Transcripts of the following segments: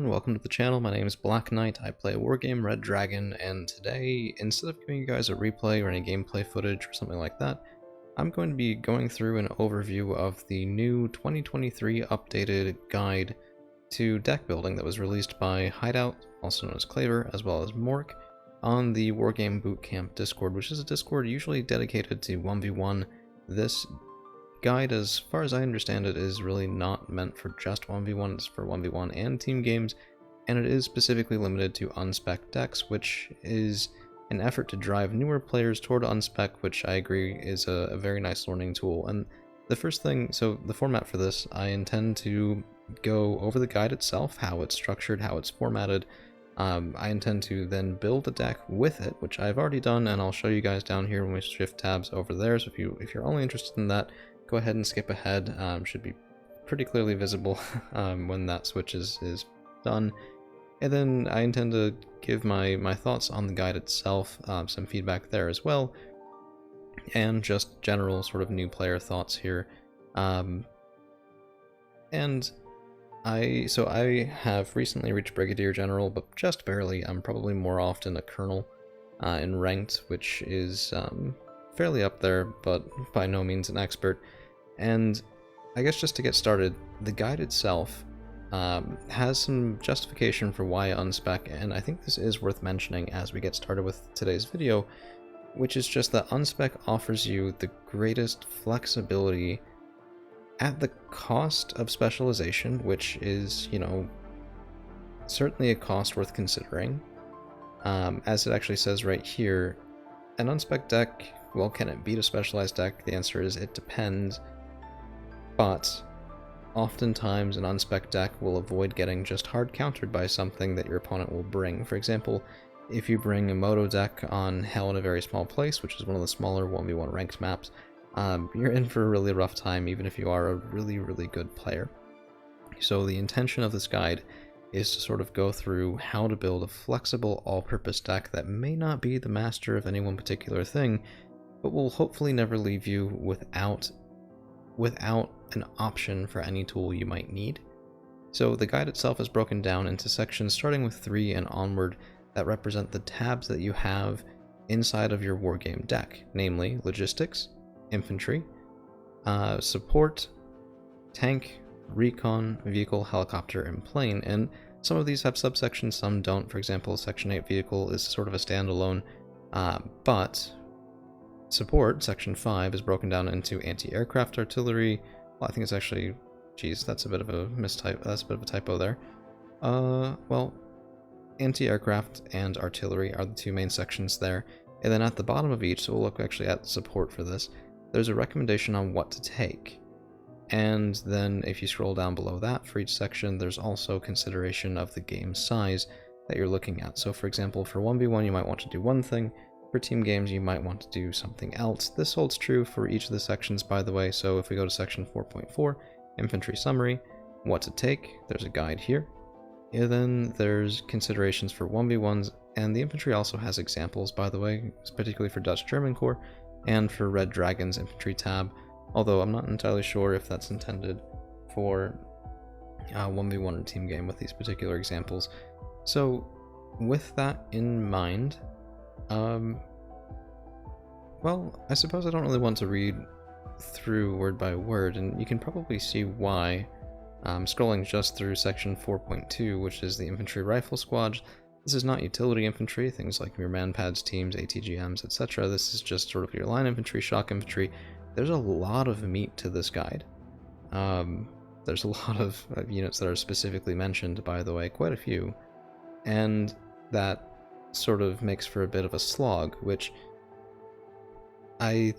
Welcome to the channel. My name is Black Knight. I play a wargame, Red Dragon, and today, instead of giving you guys a replay or any gameplay footage or something like that, I'm going to be going through an overview of the new 2023 updated guide to deck building that was released by Hideout, also known as Claver, as well as Mork, on the Wargame Bootcamp Discord, which is a Discord usually dedicated to 1v1. This guide, as far as I understand it, is really not meant for just 1v1, it's for 1v1 and team games, and it is specifically limited to unspec decks, which is an effort to drive newer players toward unspec, which I agree is a very nice learning tool. And the first thing, so the format for this, I intend to go over the guide itself, how it's structured, how it's formatted. I intend to then build a deck with it, which I've already done, and I'll show you guys down here when we shift tabs over there. So if you're only interested in that, go ahead and skip ahead. Should be pretty clearly visible when that switch is done. And then I intend to give my thoughts on the guide itself, some feedback there as well, and just general sort of new player thoughts here. And I have recently reached Brigadier General, but just barely. I'm probably more often a Colonel in ranked, which is fairly up there, but by no means an expert. And I guess just to get started, the guide itself has some justification for why unspec, and I think this is worth mentioning as we get started with today's video, which is just that unspec offers you the greatest flexibility at the cost of specialization, which is, you know, certainly a cost worth considering. As it actually says right here, an unspec deck, well, can it beat a specialized deck? The answer is it depends. But oftentimes an unspec deck will avoid getting just hard countered by something that your opponent will bring. For example, if you bring a Moto deck on Hell in a Very Small Place, which is one of the smaller 1v1 ranked maps, you're in for a really rough time, even if you are a really, really good player. So the intention of this guide is to sort of go through how to build a flexible all-purpose deck that may not be the master of any one particular thing, but will hopefully never leave you without an option for any tool you might need. So the guide itself is broken down into sections starting with 3 and onward that represent the tabs that you have inside of your wargame deck, namely logistics, infantry, support, tank, recon, vehicle, helicopter, and plane. And some of these have subsections, some don't. For example, section 8 vehicle is sort of a standalone, but support, section 5, is broken down into anti-aircraft artillery. Well, I think it's actually, geez, that's a bit of a mistype. That's a bit of a typo there. Well, anti-aircraft and artillery are the two main sections there. And then at the bottom of each, so we'll look actually at support for this, there's a recommendation on what to take. And then if you scroll down below that for each section, there's also consideration of the game size that you're looking at. So for example, for 1v1, you might want to do one thing. For team games, you might want to do something else. This holds true for each of the sections, by the way. So if we go to section 4.4, Infantry Summary, what to take, there's a guide here. And then there's considerations for 1v1s, and the infantry also has examples, by the way, particularly for Dutch German Corps, and for Red Dragon's infantry tab, although I'm not entirely sure if that's intended for 1v1 or team game with these particular examples. So with that in mind, well, I suppose I don't really want to read through word by word, and you can probably see why. Scrolling just through section 4.2, which is the infantry rifle squad. This is not utility infantry, things like your man-pads, teams, ATGMs, etc. This is just sort of your line infantry, shock infantry. There's a lot of meat to this guide. There's a lot of units that are specifically mentioned, by the way, quite a few. And that sort of makes for a bit of a slog, which I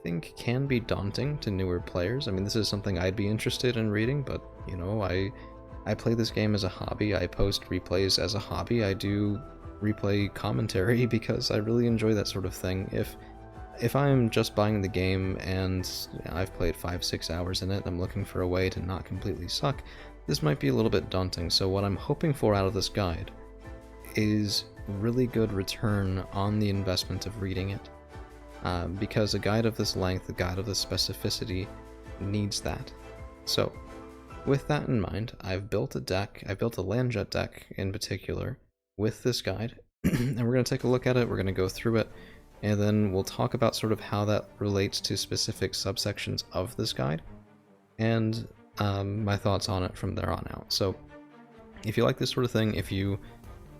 think can be daunting to newer players. I mean, this is something I'd be interested in reading, but, you know, I play this game as a hobby. I post replays as a hobby. I do replay commentary because I really enjoy that sort of thing. If I'm just buying the game and I've played 5-6 hours in it, I'm looking for a way to not completely suck, this might be a little bit daunting. So what I'm hoping for out of this guide is really good return on the investment of reading it. Because a guide of this length, a guide of this specificity, needs that. So with that in mind, I've built a deck, I've built a Landjet deck in particular with this guide, and we're going to take a look at it, we're going to go through it, and then we'll talk about sort of how that relates to specific subsections of this guide, and my thoughts on it from there on out. So if you like this sort of thing, if you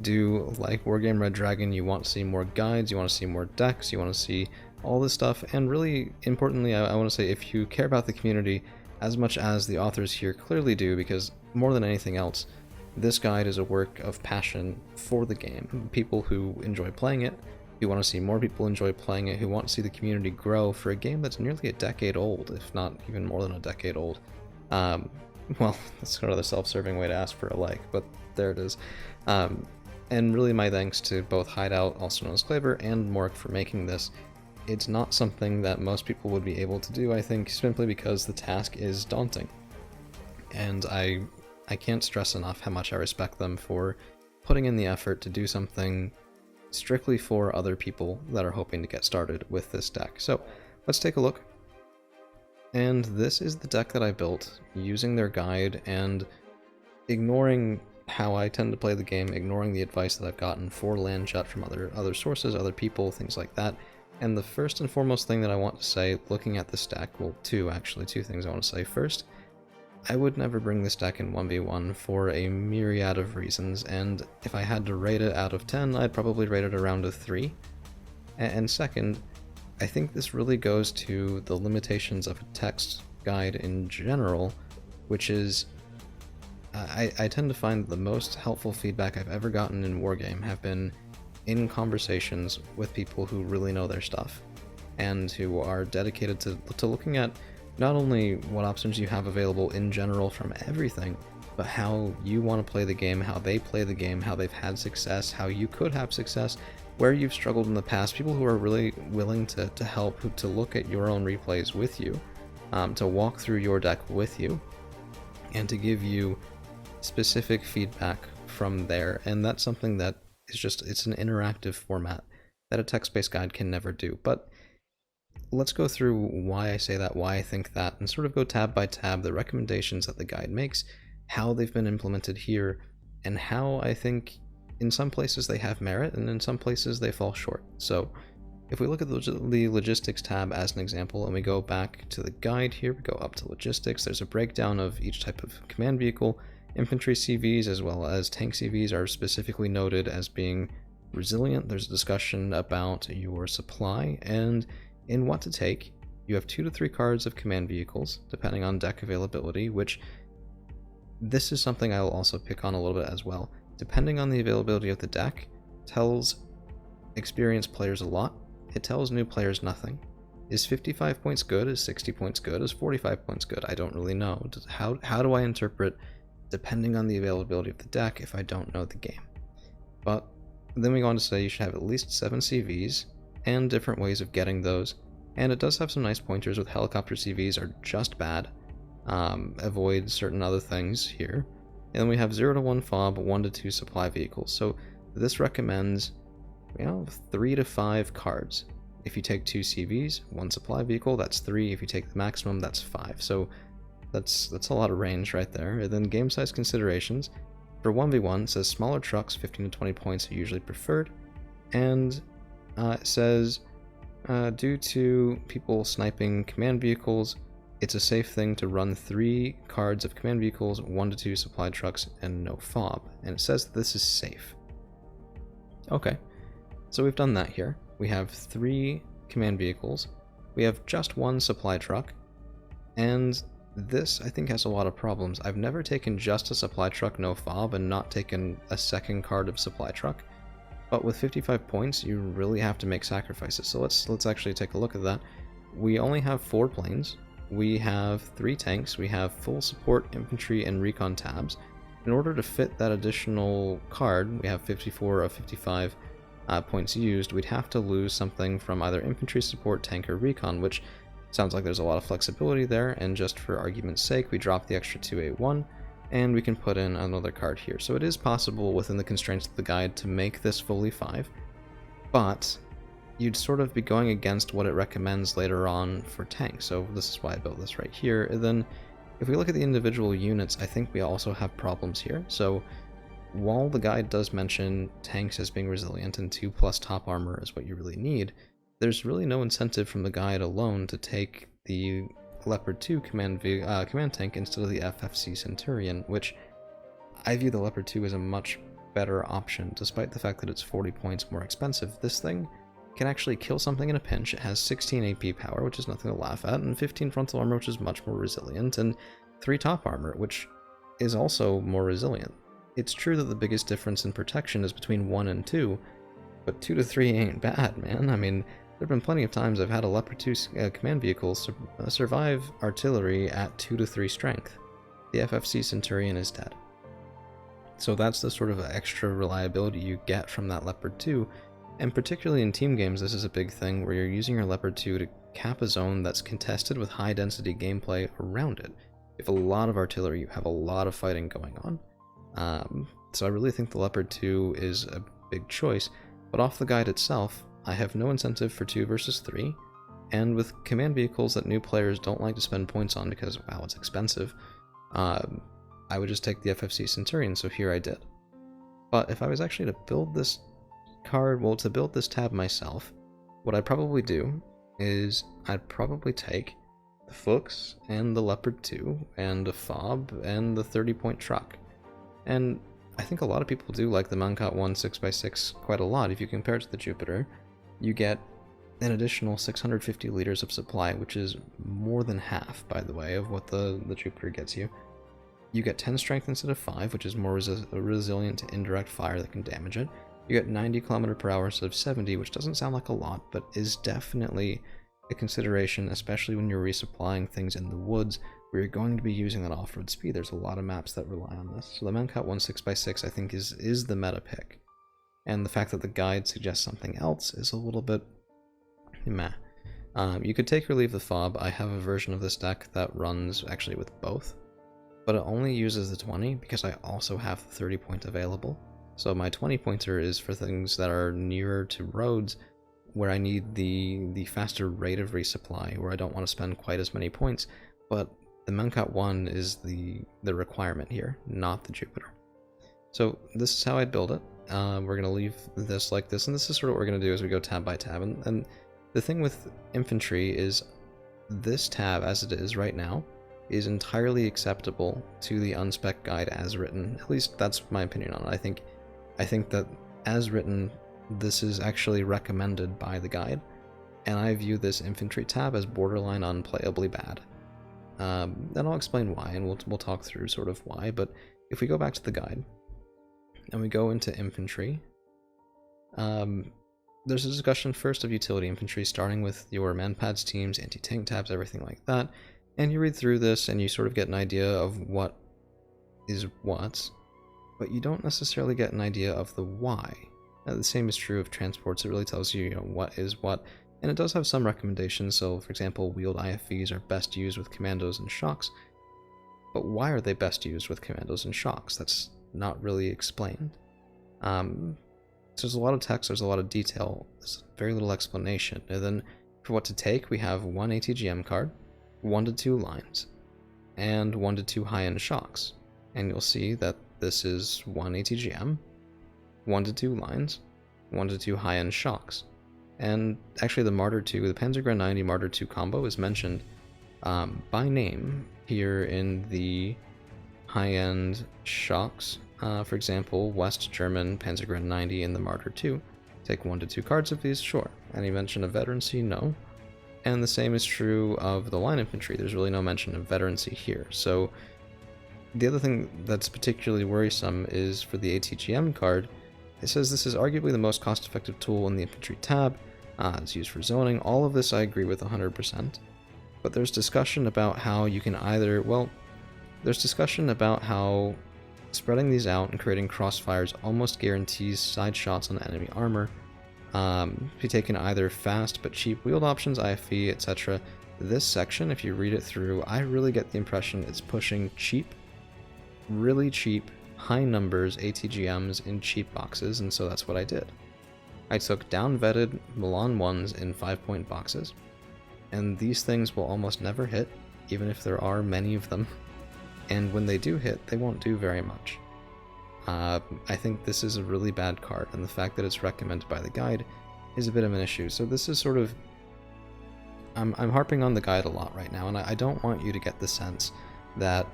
do like Wargame Red Dragon, you want to see more guides, you want to see more decks, you want to see all this stuff, and really importantly, I want to say if you care about the community as much as the authors here clearly do, because more than anything else, this guide is a work of passion for the game. People who enjoy playing it, who want to see more people enjoy playing it, who want to see the community grow for a game that's nearly a decade old, if not even more than a decade old. Well, that's another self-serving way to ask for a like, but there it is. And really my thanks to both Hideout, also known as Claver, and Mork for making this. It's not something that most people would be able to do, I think, simply because the task is daunting. And I can't stress enough how much I respect them for putting in the effort to do something strictly for other people that are hoping to get started with this deck. So let's take a look. And this is the deck that I built using their guide and ignoring how I tend to play the game, ignoring the advice that I've gotten for Landjet from other sources, other people, things like that. And the first and foremost thing that I want to say, looking at this deck, well, two things I want to say. First, I would never bring this deck in 1v1 for a myriad of reasons, and if I had to rate it out of 10, I'd probably rate it around a 3. And second, I think this really goes to the limitations of a text guide in general, which is I tend to find the most helpful feedback I've ever gotten in Wargame have been in conversations with people who really know their stuff and who are dedicated to looking at not only what options you have available in general from everything, but how you want to play the game, how they play the game, how they've had success, how you could have success, where you've struggled in the past, people who are really willing to help, to look at your own replays with you, to walk through your deck with you, and to give you specific feedback from there. And that's something that is it's an interactive format that a text-based guide can never do. But let's go through why I say that, why I think that, and sort of go tab by tab the recommendations that the guide makes, how they've been implemented here, and how I think in some places they have merit and in some places they fall short. So if we look at the logistics tab as an example, and we go back to the guide here, we go up to logistics, there's a breakdown of each type of command vehicle. Infantry CVs as well as tank CVs are specifically noted as being resilient. There's a discussion about your supply and in what to take. You have 2 to 3 cards of command vehicles, depending on deck availability, which this is something I will also pick on a little bit as well. Depending on the availability of the deck, tells experienced players a lot. It tells new players nothing. Is 55 points good? Is 60 points good? Is 45 points good? I don't really know. How do I interpret depending on the availability of the deck if I don't know the game? But then we go on to say you should have at least 7 CVs and different ways of getting those, and it does have some nice pointers with helicopter CVs are just bad, avoid certain other things here, and then we have 0 to 1 fob, 1 to 2 supply vehicles. So this recommends 3 to 5 cards. If you take 2 CVs, 1 supply vehicle, that's 3. If you take the maximum, that's 5. So that's a lot of range right there. And then game size considerations. For 1v1, it says smaller trucks, 15 to 20 points are usually preferred. And it says, due to people sniping command vehicles, it's a safe thing to run 3 cards of command vehicles, 1 to 2 supply trucks, and no fob. And it says this is safe. Okay, so we've done that here. We have 3 command vehicles. We have just 1 supply truck. And this, I think, has a lot of problems. I've never taken just a supply truck, no fob, and not taken a second card of supply truck. But with 55 points, you really have to make sacrifices. So let's actually take a look at that. We only have 4 planes. We have 3 tanks. We have full support, infantry, and recon tabs. In order to fit that additional card, we have 54 of 55 points used. We'd have to lose something from either infantry support, tank, or recon, which sounds like there's a lot of flexibility there, and just for argument's sake, we drop the extra 2A1, and we can put in another card here. So it is possible within the constraints of the guide to make this fully 5, but you'd sort of be going against what it recommends later on for tanks. So this is why I built this right here. And then If we look at the individual units, I think we also have problems here. So while the guide does mention tanks as being resilient and 2+ top armor is what you really need, there's really no incentive from the guide alone to take the Leopard 2 command tank instead of the FFC Centurion, which I view the Leopard 2 as a much better option, despite the fact that it's 40 points more expensive. This thing can actually kill something in a pinch. It has 16 AP power, which is nothing to laugh at, and 15 frontal armor, which is much more resilient, and 3 top armor, which is also more resilient. It's true that the biggest difference in protection is between 1 and 2, but 2 to 3 ain't bad, man. I mean, there have been plenty of times I've had a Leopard 2 command vehicle survive artillery at 2 to 3 strength. The FFC Centurion is dead. So that's the sort of extra reliability you get from that Leopard 2, and particularly in team games this is a big thing where you're using your Leopard 2 to cap a zone that's contested with high density gameplay around it. If a lot of artillery, you have a lot of fighting going on. So I really think the Leopard 2 is a big choice, but off the guide itself, I have no incentive for 2 versus 3, and with command vehicles that new players don't like to spend points on because, wow, it's expensive, I would just take the FFC Centurion, so here I did. But if I was actually to build this card, well, to build this tab myself, what I'd probably do is I'd probably take the Fuchs and the Leopard 2 and a fob and the 30-point truck. And I think a lot of people do like the Mankat 1 6x6 quite a lot. If you compare it to the Jupiter, you get an additional 650 liters of supply, which is more than half, by the way, of what the Jupiter gets you. You get 10 strength instead of 5, which is more resilient to indirect fire that can damage it. You get 90 km/h instead of 70, which doesn't sound like a lot, but is definitely a consideration, especially when you're resupplying things in the woods, where you're going to be using that off-road speed. There's a lot of maps that rely on this. So the Mankat 1 6x6 I think is the meta pick. And the fact that the guide suggests something else is a little bit meh. You could take or leave the fob. I have a version of this deck that runs actually with both, but it only uses the 20 because I also have the 30 point available. So my 20 pointer is for things that are nearer to roads where I need the faster rate of resupply, where I don't want to spend quite as many points, but the Mankat 1 is the requirement here, not the Jupiter. So this is how I'd build it. We're going to leave this like this, and this is sort of what we're going to do as we go tab by tab. And the thing with infantry is this tab, as it is right now, is entirely acceptable to the unspec guide as written. At least that's my opinion on it. I think that as written, this is actually recommended by the guide, and I view this infantry tab as borderline unplayably bad. And I'll explain why, and we'll talk through sort of why. But if we go back to the guide and we go into infantry, there's a discussion first of utility infantry, starting with your manpads, teams, anti-tank tabs, everything like that. And you read through this and you sort of get an idea of what is what, but you don't necessarily get an idea of the why. The same is true of transports. It really tells you, what is what, and it does have some recommendations. So, for example, wheeled IFVs are best used with commandos and shocks, but why are they best used with commandos and shocks? That's not really explained. So there's a lot of text, there's a lot of detail, there's very little explanation. And then for what to take, we have 1 ATGM card, 1 to 2 lines, and 1 to 2 high-end shocks. And you'll see that this is 1 ATGM, 1 to 2 lines, 1 to 2 high-end shocks. And actually the Martyr 2, the Panzergrenadier 90 Martyr 2 combo is mentioned by name here in the high-end shocks. For example, West German Panzergrenadier 90 and the Martyr 2. Take 1 to 2 cards of these, sure. Any mention of veterancy? No. And the same is true of the line infantry. There's really no mention of veterancy here. So the other thing that's particularly worrisome is for the ATGM card. It says this is arguably the most cost-effective tool in the infantry tab. It's used for zoning. All of this I agree with 100%. But there's discussion about how you can either, there's discussion about how spreading these out and creating crossfires almost guarantees side shots on enemy armor. If you take in either fast but cheap wheeled options, IFV, etc. This section, if you read it through, I really get the impression it's pushing cheap, really cheap, high numbers ATGMs in cheap boxes, and so that's what I did. I took down-vetted Milan 1s in 5-point boxes, and these things will almost never hit. even if there are many of them. And when they do hit, they won't do very much. I think this is a really bad card, and the fact that it's recommended by the guide is a bit of an issue. So this is sort of... I'm harping on the guide a lot right now, and I don't want you to get the sense that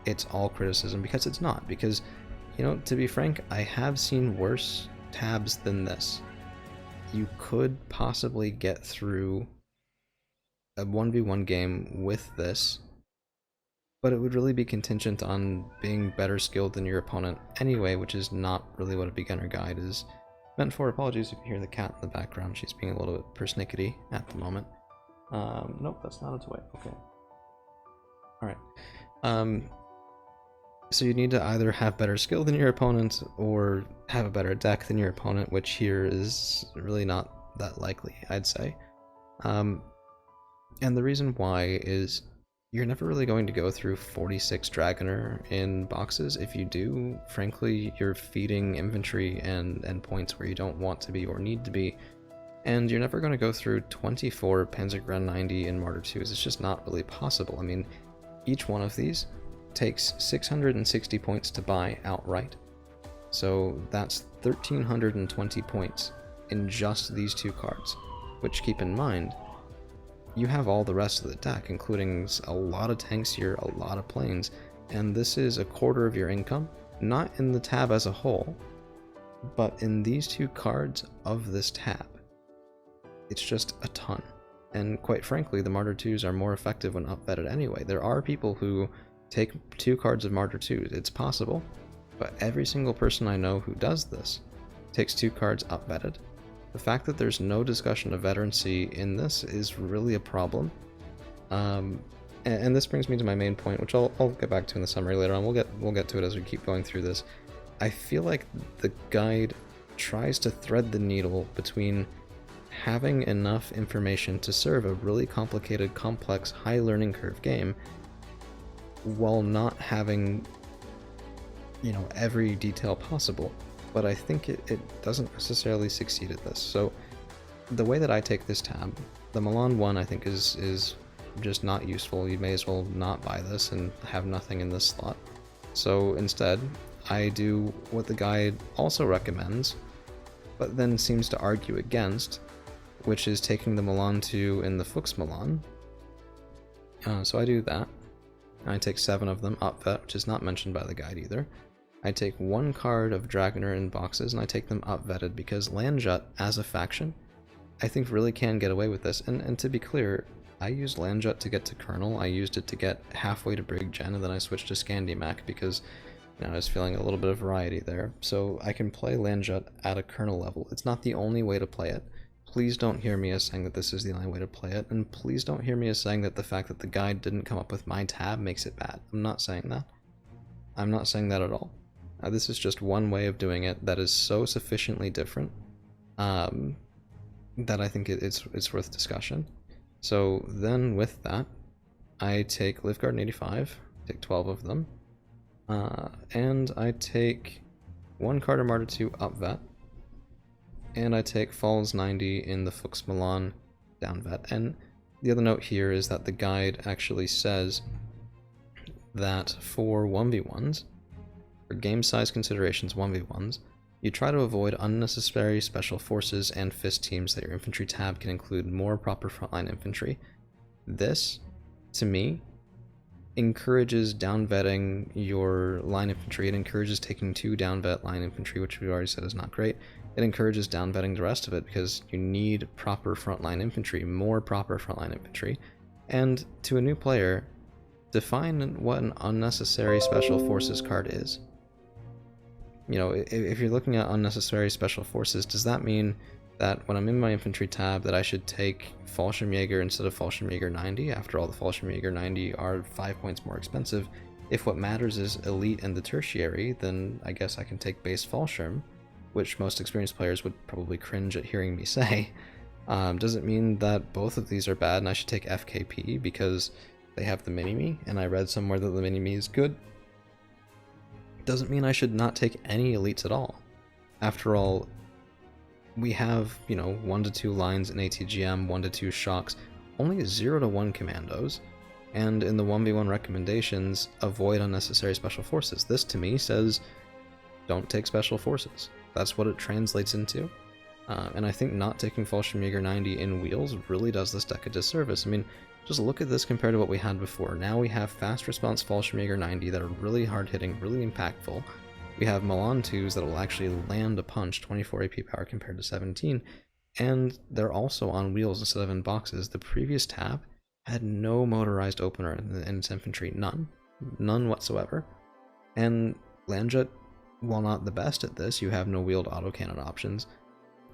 it's all criticism, because it's not. Because, you know, to be frank, I have seen worse tabs than this. You could possibly get through a 1v1 game with this, but it would really be contingent on being better skilled than your opponent anyway, which is not really what a beginner guide is meant for. Apologies if you hear the cat in the background, she's being a little bit persnickety at the moment. Nope, that's not a toy. Okay. Alright. So you need to either have better skill than your opponent, or have a better deck than your opponent, which here is really not that likely, I'd say. And the reason why is you're never really going to go through 46 Dragoner in boxes. If you do, frankly, you're feeding infantry and points where you don't want to be or need to be. And you're never going to go through 24 Panzergren 90 in Martyr 2s. It's just not really possible. I mean, each one of these takes 660 points to buy outright. So that's 1,320 points in just these two cards. Which, keep in mind, you have all the rest of the deck, including a lot of tanks here, a lot of planes, and this is a quarter of your income, not in the tab as a whole, but in these two cards of this tab. It's just a ton. And quite frankly, the Martyr 2s are more effective when up-vetted anyway. There are people who take 2 cards of Martyr 2s. It's possible, but every single person I know who does this takes 2 cards up-vetted. The fact that there's no discussion of veterancy in this is really a problem. And this brings me to my main point, which I'll get back to in the summary later on. We'll get to it as we keep going through this. I feel like the guide tries to thread the needle between having enough information to serve a really complicated, complex, high learning curve game, while not having, you know, every detail possible. But I think it doesn't necessarily succeed at this. So the way that I take this tab, the Milan one I think is just not useful. You may as well not buy this and have nothing in this slot. So instead, I do what the guide also recommends, but then seems to argue against, which is taking the Milan 2 in the Fuchs Milan. So I do that. I take 7 of them up vet, which is not mentioned by the guide either. I take 1 card of Dragoner in boxes, and I take them up-vetted, because Landjut, as a faction, I think really can get away with this. And to be clear, I used Landjut to get to Colonel. I used it to get halfway to Brig Gen, and then I switched to Scandimac because, you know, I was feeling a little bit of variety there. So I can play Landjut at a Colonel level. It's not the only way to play it. Please don't hear me as saying that this is the only way to play it, and please don't hear me as saying that the fact that the guide didn't come up with my tab makes it bad. I'm not saying that. I'm not saying that at all. This is just one way of doing it that is so sufficiently different that I think it's worth discussion. So then with that, I take Livgarden 85, take 12 of them, and I take 1 card of Martyr 2 up vet, and I take Falls 90 in the Fuchs Milan down vet. And the other note here is that the guide actually says that for 1v1s, for game size considerations 1v1s, you try to avoid unnecessary special forces and fist teams that your infantry tab can include more proper frontline infantry. This, to me, encourages down-vetting your line infantry. It encourages taking 2 down-vet line infantry, which we already said is not great. It encourages down-vetting the rest of it because you need proper frontline infantry, more proper frontline infantry. And to a new player, define what an unnecessary special forces card is. You know, if you're looking at unnecessary special forces, does that mean that when I'm in my infantry tab that I should take Fallschirmjäger instead of Fallschirmjäger 90? After all, the Fallschirmjäger 90 are 5 points more expensive. If what matters is elite and the tertiary, then I guess I can take base Fallschirm, which most experienced players would probably cringe at hearing me say. Does it mean that both of these are bad and I should take FKP because they have the mini-me, and I read somewhere that the mini-me is good? Doesn't mean I should not take any elites at all. After all, we have, you know, 1 to 2 lines in ATGM, 1 to 2 shocks, only 0 to 1 commandos, And in the 1v1 recommendations, avoid unnecessary special forces. This to me says, don't take special forces. That's what it translates into. And I think not taking Fallschirmjäger 90 in wheels really does this deck a disservice. I mean, just look at this compared to what we had before. Now we have fast response Fallschirmjäger 90 that are really hard hitting, really impactful. We have Milan 2s that will actually land a punch, 24 AP power compared to 17, and they're also on wheels instead of in boxes. The previous tab had no motorized opener in its infantry, none whatsoever. And Landjet, while not the best at this, you have no wheeled autocannon options,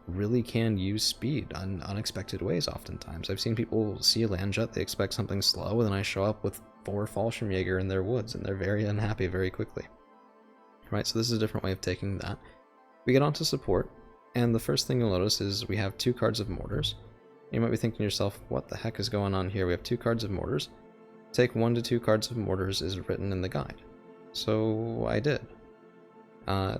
really can use speed in unexpected ways oftentimes. I've seen people see a Landjet, they expect something slow, and then I show up with 4 Fallschirmjäger in their woods, and they're very unhappy very quickly. Right, so this is a different way of taking that. We get on to support, and the first thing you'll notice is we have 2 cards of mortars. You might be thinking to yourself, what the heck is going on here? We have 2 cards of mortars. Take 1 to 2 cards of mortars is written in the guide. So I did.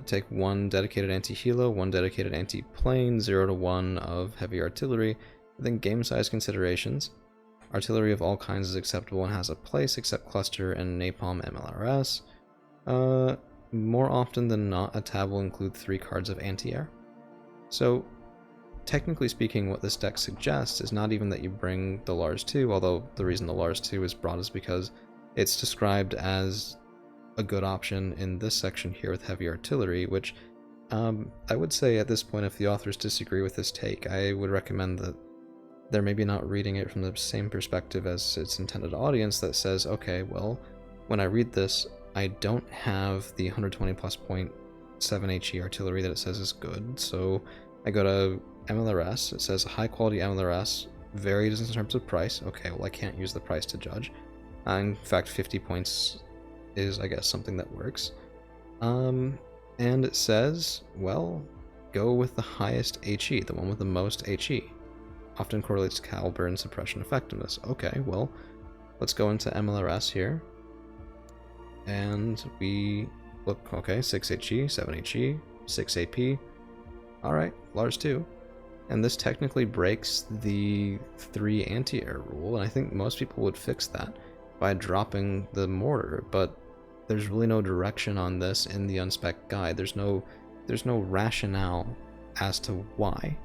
Take 1 dedicated anti-helo, 1 dedicated anti-plane, 0 to 1 of heavy artillery. Then game size considerations. Artillery of all kinds is acceptable and has a place except cluster and napalm MLRS. More often than not, a tab will include 3 cards of anti-air. So, technically speaking, what this deck suggests is not even that you bring the Lars 2, although the reason the Lars 2 is brought is because it's described as a good option in this section here with heavy artillery, which I would say at this point, if the authors disagree with this take, I would recommend that they're maybe not reading it from the same perspective as its intended audience that says, okay, well, when I read this, I don't have the 120 plus 0.7 HE artillery that it says is good, so I go to MLRS, it says high quality MLRS, varied in terms of price. Okay, well I can't use the price to judge. In fact, 50 points is, I guess, something that works. And it says, well, go with the highest HE, the one with the most HE. Often correlates to caliber and suppression effectiveness. Okay, well, let's go into MLRS here. And we look, okay, 6 HE, 7 HE, 6 AP. Alright, Lars 2. And this technically breaks the 3 anti-air rule, and I think most people would fix that by dropping the mortar, but there's really no direction on this in the unspec guide. There's no rationale as to why,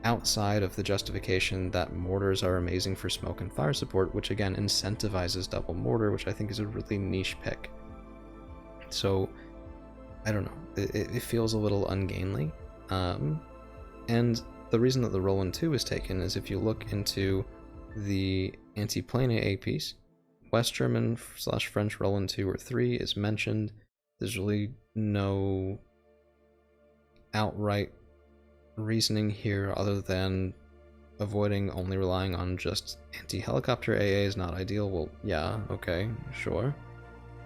outside of the justification that mortars are amazing for smoke and fire support, which again incentivizes double mortar, which I think is a really niche pick. So, I don't know, it feels a little ungainly. And the reason that the Roland 2 is taken is if you look into the anti-plane AA piece, West German / French Roland 2 or 3 is mentioned. There's really no outright reasoning here other than avoiding only relying on just anti-helicopter AA is not ideal. Well, yeah, okay, sure.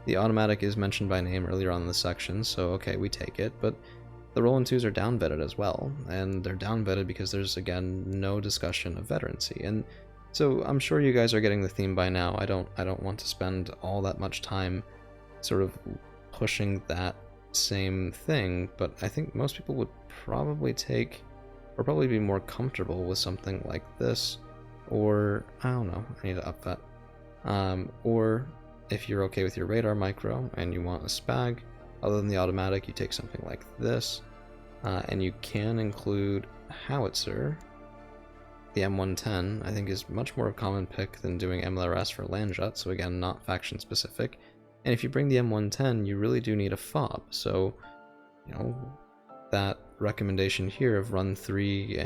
The automatic is mentioned by name earlier on in the section, so okay, we take it, but the Roland 2s are down-vetted as well, and they're down-vetted because there's, again, no discussion of veterancy. And so I'm sure you guys are getting the theme by now. I don't want to spend all that much time sort of pushing that same thing, but I think most people would probably take, or probably be more comfortable with something like this, or, I don't know, I need to up that. Or, if you're okay with your radar micro, and you want a spag, other than the automatic, you take something like this, and you can include howitzer. The M110, I think, is much more of a common pick than doing MLRS for Landjet, so again, not faction specific. And if you bring the M110, you really do need a fob, so, you know, that recommendation here of run 3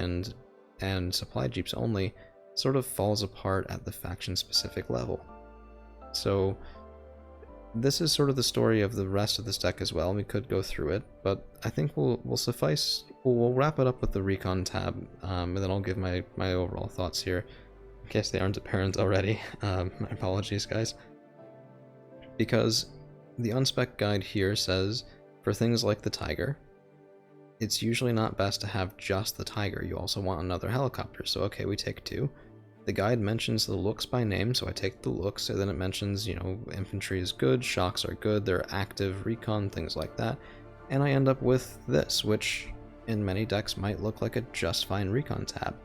and supply jeeps only sort of falls apart at the faction specific level. So this is sort of the story of the rest of this deck as well. We could go through it, but I think we'll wrap it up with the recon tab, and then I'll give my overall thoughts here, in case they aren't apparent already. My apologies, guys. Because the unspec guide here says, for things like the Tiger, it's usually not best to have just the Tiger. You also want another helicopter, so okay, we take 2. The guide mentions the looks by name, so I take the looks, and then it mentions, you know, infantry is good, shocks are good, they're active, recon, things like that. And I end up with this, which in many decks might look like a just fine recon tab.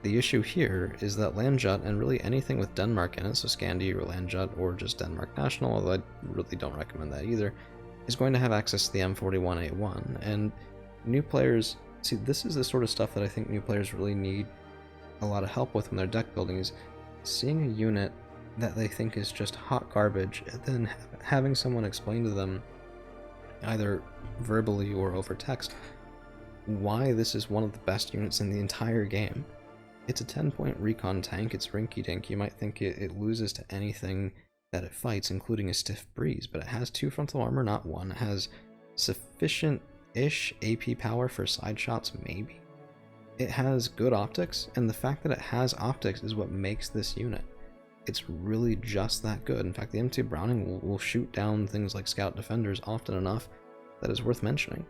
The issue here is that Landjut, and really anything with Denmark in it, so Scandi or Landjut or just Denmark National, although I really don't recommend that either, is going to have access to the M41A1, and new players, see, this is the sort of stuff that I think new players really need a lot of help with when they're deck building, is seeing a unit that they think is just hot garbage, and then having someone explain to them, either verbally or over text, why this is one of the best units in the entire game. It's a 10-point recon tank, it's rinky-dink, you might think it loses to anything that it fights, including a stiff breeze, but it has 2 frontal armor, not 1. It has sufficient-ish AP power for side shots, maybe. It has good optics, and the fact that it has optics is what makes this unit. It's really just that good. In fact, the M2 Browning will shoot down things like Scout Defenders often enough that is worth mentioning,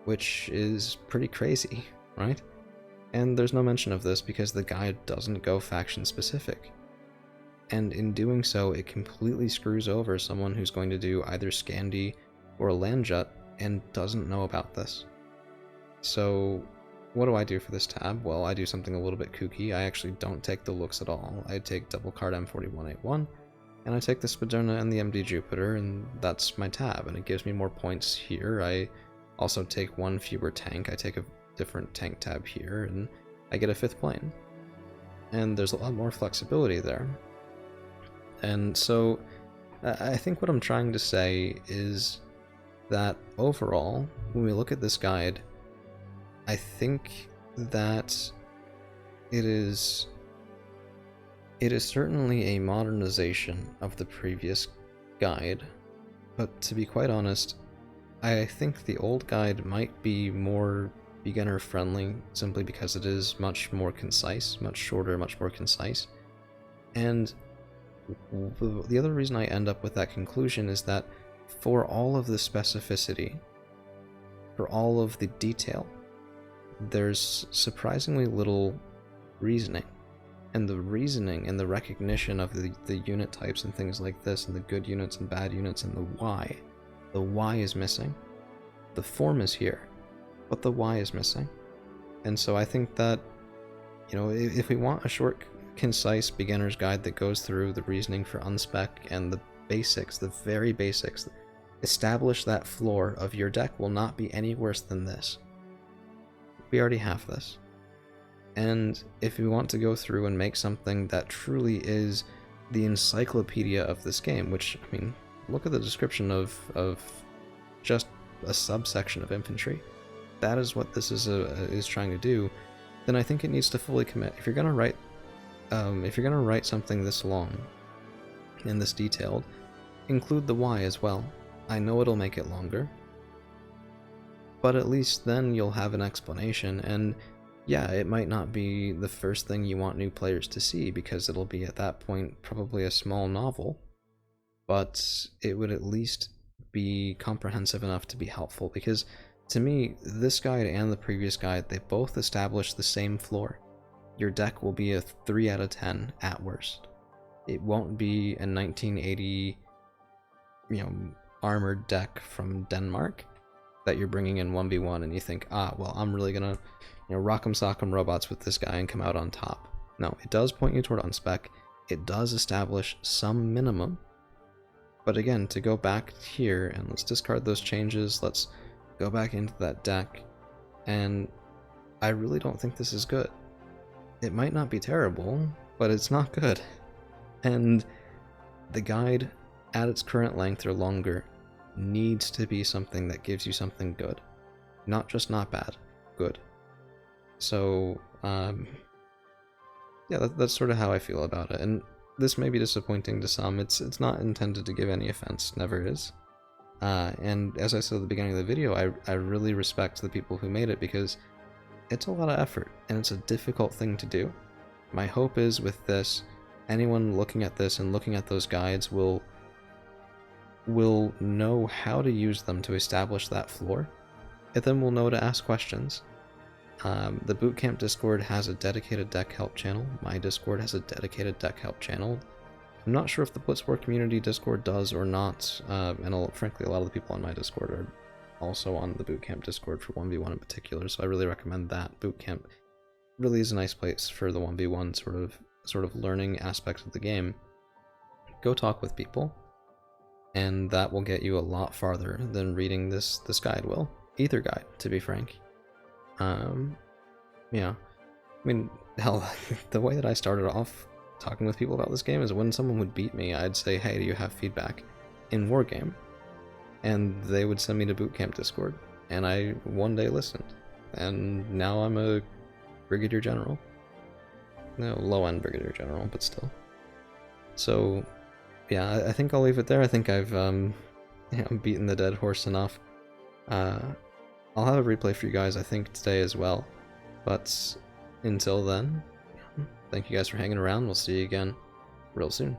which is pretty crazy, right? And there's no mention of this because the guide doesn't go faction specific. And in doing so, it completely screws over someone who's going to do either Scandi or Landjut and doesn't know about this. So what do I do for this tab? Well, I do something a little bit kooky. I actually don't take the looks at all. I take double card M41A1, and I take the Spadurna and the MD Jupiter, and that's my tab, and it gives me more points here. I also take 1 fewer tank. I take a different tank tab here, and I get a 5th plane. And there's a lot more flexibility there. And so I think what I'm trying to say is that overall, when we look at this guide, I think that it is certainly a modernization of the previous guide, but to be quite honest, I think the old guide might be more beginner friendly simply because it is much more concise, much shorter, much more concise. And the other reason I end up with that conclusion is that for all of the specificity, for all of the detail, there's surprisingly little reasoning. And the reasoning and the recognition of the unit types and things like this, and the good units and bad units, and the why is missing. The form is here, but the why is missing. And so I think that, you know, if we want a short, concise beginner's guide that goes through the reasoning for unspec and the basics, the very basics, establish that floor of your deck will not be any worse than this. We already have this. And if we want to go through and make something that truly is the encyclopedia of this game, which, I mean, look at the description of just a subsection of infantry. That is what this is trying to do. Then I think it needs to fully commit. If you're gonna write something this long and this detailed, include the why as well. I know it'll make it longer, but at least then you'll have an explanation. And yeah, it might not be the first thing you want new players to see because it'll be at that point probably a small novel, but it would at least be comprehensive enough to be helpful, because to me, this guide and the previous guide, they both establish the same floor. Your deck will be a 3 out of 10 at worst. It won't be a 1980, armored deck from Denmark that you're bringing in 1v1 and you think, well, I'm really gonna, rock'em sock'em robots with this guy and come out on top. No, it does point you toward unspec. It does establish some minimum. But again, to go back here, and let's discard those changes, let's go back into that deck, and I really don't think this is good. It might not be terrible, but it's not good. And the guide, at its current length or longer, needs to be something that gives you something good. Not just not bad, good. So, yeah, that's sort of how I feel about it. And this may be disappointing to some. It's not intended to give any offense, never is. And as I said at the beginning of the video, I really respect the people who made it, because it's a lot of effort, and it's a difficult thing to do. My hope is with this, anyone looking at this and looking at those guides will know how to use them to establish that floor, and then will know to ask questions. The Bootcamp Discord has a dedicated deck help channel. My Discord has a dedicated deck help channel. I'm not sure if the Blitzwar community Discord does or not, and frankly a lot of the people on my Discord are also on the Bootcamp Discord for 1v1 in particular, so I really recommend that. Bootcamp really is a nice place for the 1v1 sort of learning aspect of the game. Go talk with people, and that will get you a lot farther than reading this guide will. Either guide, to be frank. Yeah. I mean, hell, the way that I started off talking with people about this game is when someone would beat me, I'd say, hey, do you have feedback in Wargame? And they would send me to Bootcamp Discord, and I one day listened. And now I'm a Brigadier General. No, low-end Brigadier General, but still. So, yeah, I think I'll leave it there. I think I've beaten the dead horse enough. I'll have a replay for you guys, I think, today as well. But until then, thank you guys for hanging around. We'll see you again real soon.